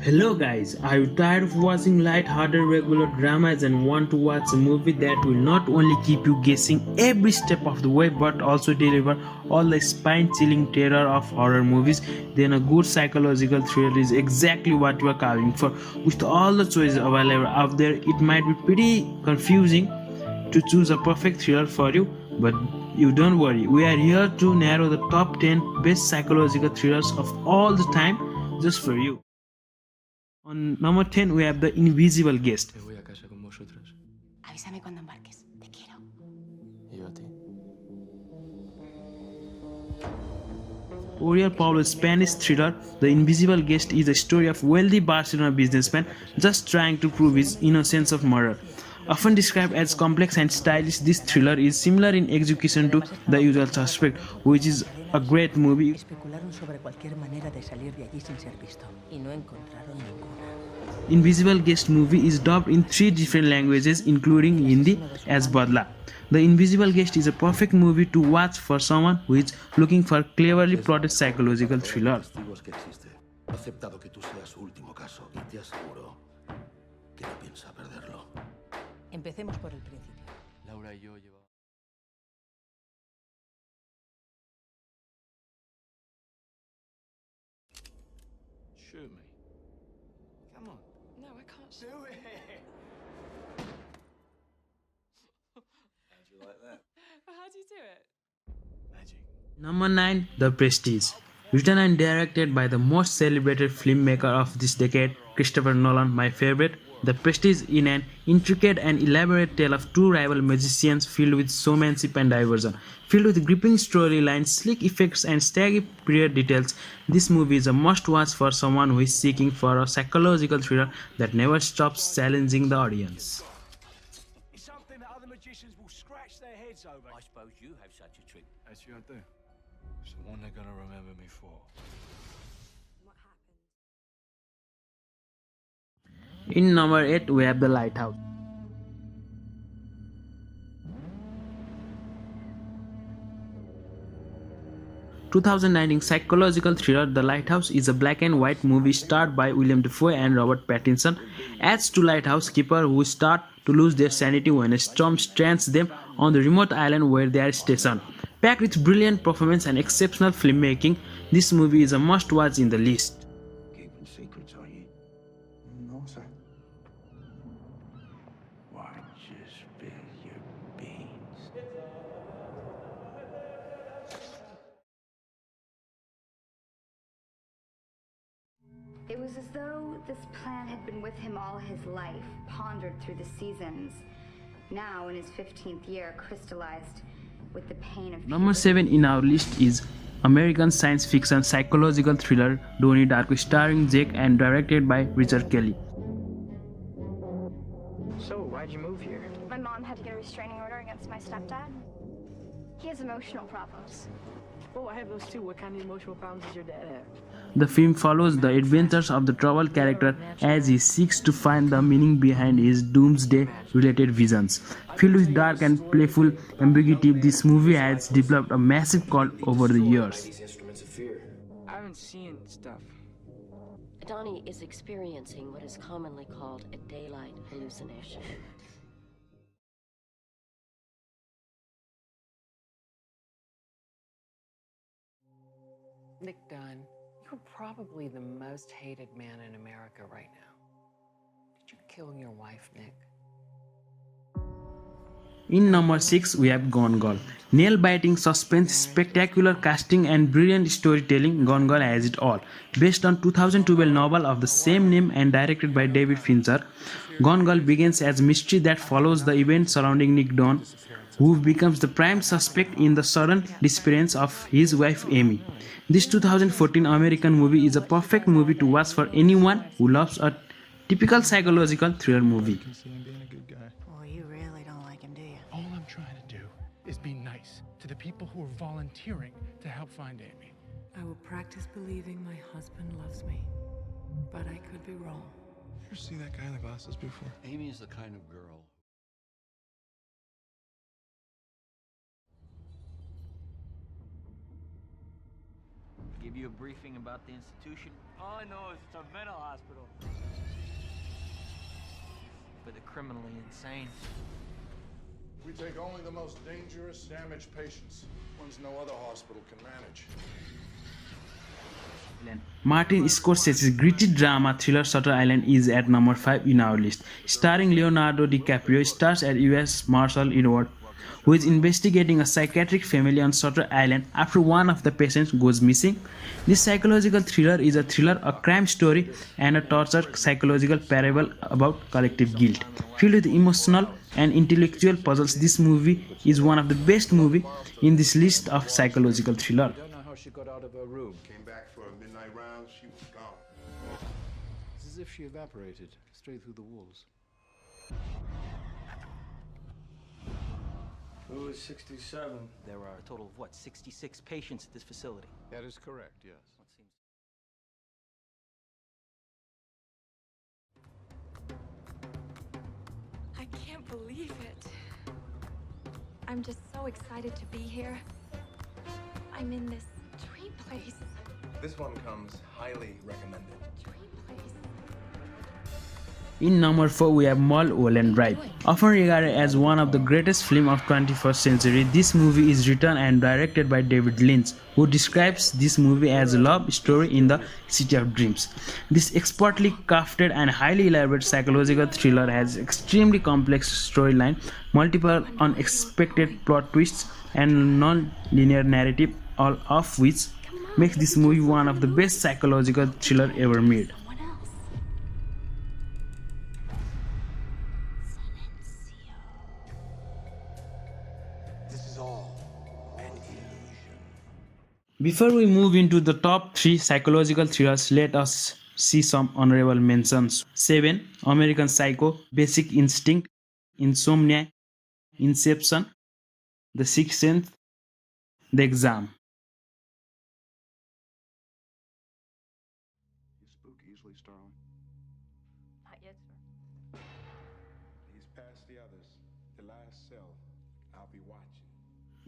Hello guys, are you tired of watching light-hearted regular dramas and want to watch a movie that will not only keep you guessing every step of the way but also deliver all the spine-chilling terror of horror movies? Then a good psychological thriller is exactly what you are carving for. With all the choices available out there, it might be pretty confusing to choose a perfect thriller for you, but you don't worry. We are here to narrow the top 10 best psychological thrillers of all the time just for you. On number 10, we have The Invisible Guest. Me voy a casa con vosotros. Avísame cuando embarques. Te quiero. Y yo a ti. Oriol Paulo's Spanish thriller The Invisible Guest is a story of wealthy Barcelona businessman just trying to prove his innocence of murder. Often described as complex and stylish, this thriller is similar in execution to The Usual Suspect, which is a great movie. Especularon sobre cualquier manera de salir de allí sin ser visto. Y no encontraron ninguna. Invisible Guest movie is dubbed in 3 different languages including Hindi as Badla. The Invisible Guest is a perfect movie to watch for someone who is looking for cleverly plotted psychological thriller. Testigos que existe. Ha aceptado que tú seas su último caso y te aseguro que no piensa perderlo. Empecemos por el principio. Laura y yo llevamos... Shoot me. Come on. No, I can't. Do it! How'd you like that? How do you do it? Magic. Number 9, The Prestige. Written and directed by the most celebrated filmmaker of this decade, Christopher Nolan, my favorite, The Prestige is an intricate and elaborate tale of two rival magicians filled with showmanship and diversion. Filled with gripping storylines, sleek effects, and staggy period details, this movie is a must-watch for someone who is seeking for a psychological thriller that never stops challenging the audience. It's something that other magicians will scratch their heads over. I suppose you have such a trick. Actually, I do. It's the one they're gonna remember me for. In number 8, we have The Lighthouse. The 2019 psychological thriller The Lighthouse is a black and white movie starred by William Dafoe and Robert Pattinson as two lighthouse keepers who start to lose their sanity when a storm strands them on the remote island where they are stationed. Packed with brilliant performance and exceptional filmmaking, this movie is a must-watch in the list. Keeping secrets, are you? No, sir. Why just spill your beans? It was as though this plan had been with him all his life, pondered through the seasons. Now, in his 15th year, crystallized with the pain of Number 7 in our list is American science fiction psychological thriller Donnie Darko starring Jake and directed by Richard Kelly. So, why'd you move here? My mom had to get a restraining order against my stepdad. He has emotional problems. Oh, I have those too. What kind of emotional problems does your dad have? The film follows the adventures of the troubled character as he seeks to find the meaning behind his doomsday-related visions. Filled with dark and playful ambiguity, this movie has developed a massive cult over the years. These instruments of fear. I haven't seen stuff. Donnie is experiencing what is commonly called a daylight hallucination. Nick Dunn, you're probably the most hated man in America right now. Did you kill your wife, Nick? In number 6, we have Gone Girl. Nail-biting suspense, spectacular casting and brilliant storytelling, Gone Girl has it all. Based on 2012 novel of the same name and directed by David Fincher, Gone Girl begins as a mystery that follows the events surrounding Nick Dunn, who becomes the prime suspect in the sudden disappearance of his wife Amy. This 2014 American movie is a perfect movie to watch for anyone who loves a typical psychological thriller movie. See him being a good guy. Well, you really don't like him, do you? All I'm trying to do is be nice to the people who are volunteering to help find Amy. I will practice believing my husband loves me, but I could be wrong. You ever seen that guy in the glasses before? Amy is the kind of girl. Give give you a briefing about the institution? All I know is it's a mental hospital. For the criminally insane. We take only the most dangerous, damaged patients, ones no other hospital can manage. Martin Scorsese's gritty drama thriller Shutter Island is at number 5 in our list. Starring Leonardo DiCaprio, stars as U.S. Marshal Edward, who is investigating a psychiatric family on Shutter Island after one of the patients goes missing. This psychological thriller is a thriller, a crime story, and a torture psychological parable about collective guilt. Filled with emotional and intellectual puzzles, this movie is one of the best movies in this list of psychological thriller. I don't know how she got out of her room. Came back for a midnight round, she was gone. It's as if she evaporated straight through the walls. Who is 67? There are a total of, what, 66 patients at this facility? That is correct, yes. I can't believe it. I'm just so excited to be here. I'm in this dream place. This one comes highly recommended. In number 4, we have Mulholland Drive. Often regarded as one of the greatest films of 21st century, this movie is written and directed by David Lynch, who describes this movie as a love story in the city of dreams. This expertly crafted and highly elaborate psychological thriller has extremely complex storyline, multiple unexpected plot twists, and non-linear narrative, all of which makes this movie one of the best psychological thriller ever made. Before we move into the top 3 psychological thrillers, let us see some honorable mentions. 7. American Psycho, Basic Instinct, Insomnia, Inception, The Sixth Sense, The Exam. You spook easily, Starling. Not yet, sir. He's past the others. The last cell. I'll be watching.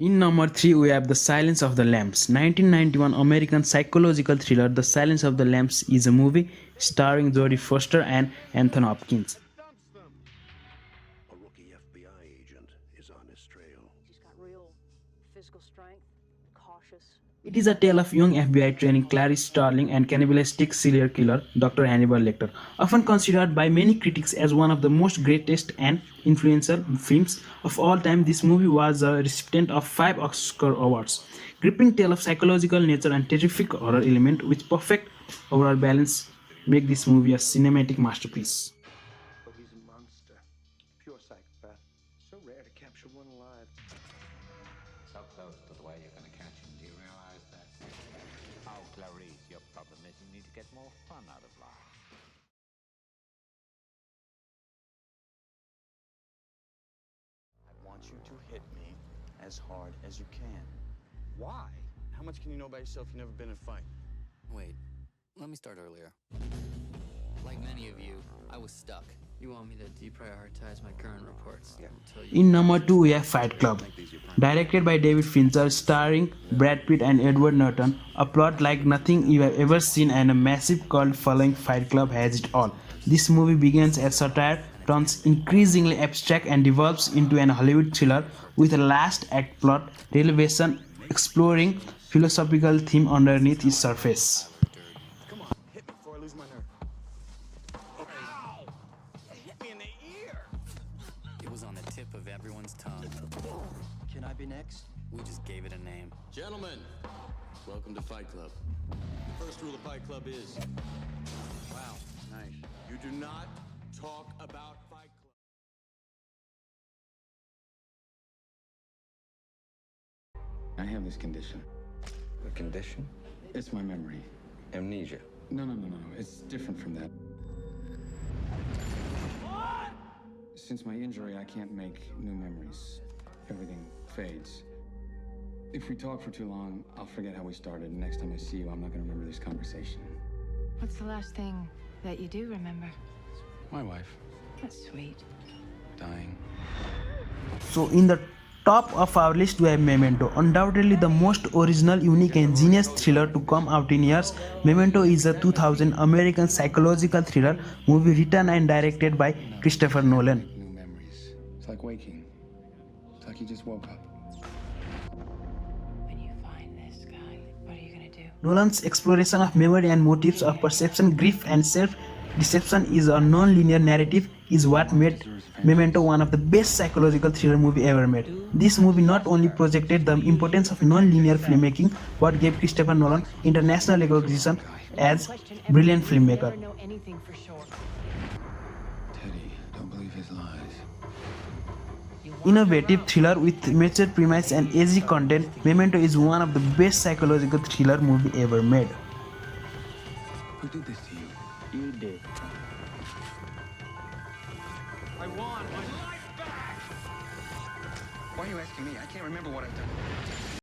In number 3, we have The Silence of the Lambs. 1991 American psychological thriller The Silence of the Lambs is a movie starring Jodie Foster and Anthony Hopkins. A rookie FBI agent is on his trail. She's got real physical strength, cautious. It is a tale of young FBI trainee Clarice Starling and cannibalistic serial killer Dr. Hannibal Lecter. Often considered by many critics as one of the most greatest and influential films of all time, this movie was a recipient of 5 Oscar awards. Gripping tale of psychological nature and terrific horror element with perfect overall balance make this movie a cinematic masterpiece. Oh, he's a monster. Pure psychopath. So rare to capture one alive. So close to the way you're going to catch him. Do you realize that? Oh, Clarice, your problem is you need to get more fun out of life. I want you to hit me as hard as you can. Why? How much can you know about yourself? You've never been in a fight. Wait, let me start earlier. Like many of you, I was stuck. You want me to deprioritize my current reports? In number 2, we have Fight Club. Directed by David Fincher, starring Brad Pitt and Edward Norton, a plot like nothing you have ever seen and a massive cult following. Fight Club has it all. This movie begins as satire, turns increasingly abstract, and develops into an Hollywood thriller with a last act plot revelation exploring philosophical theme underneath its surface. Come on, hit me before I lose my nerve. Ow! Hit me in the ear! It was on the tip of everyone's tongue. Can I be next? We just gave it a name. Gentlemen, welcome to Fight Club. The first rule of Fight Club is... Wow, nice. You do not talk about Fight Club. I have this condition. A condition? It's my memory. Amnesia. No. It's different from that. What? Since my injury, I can't make new memories. Everything fades. If we talk for too long, I'll forget how we started. Next time I see you, I'm not going to remember this conversation. What's the last thing that you do remember? My wife. That's sweet. Dying. So in the top of our list we have Memento, undoubtedly the most original, unique and genius thriller to come out in years. Memento is a 2000 American psychological thriller movie written and directed by Christopher Nolan. New memories. It's like waking. It's like you just woke up. When you find this guy, what are you gonna do? Nolan's exploration of memory and motives of perception, grief and self-deception is a non-linear narrative is what made Memento one of the best psychological thriller movie ever made. This movie not only projected the importance of non-linear filmmaking but gave Christopher Nolan international recognition as brilliant filmmaker. Teddy, don't believe his lies. Innovative thriller with mature premise and edgy content, Memento is one of the best psychological thriller movie ever made. Who did this to you? You did. I want my life back! Why are you asking me? I can't remember what I've done.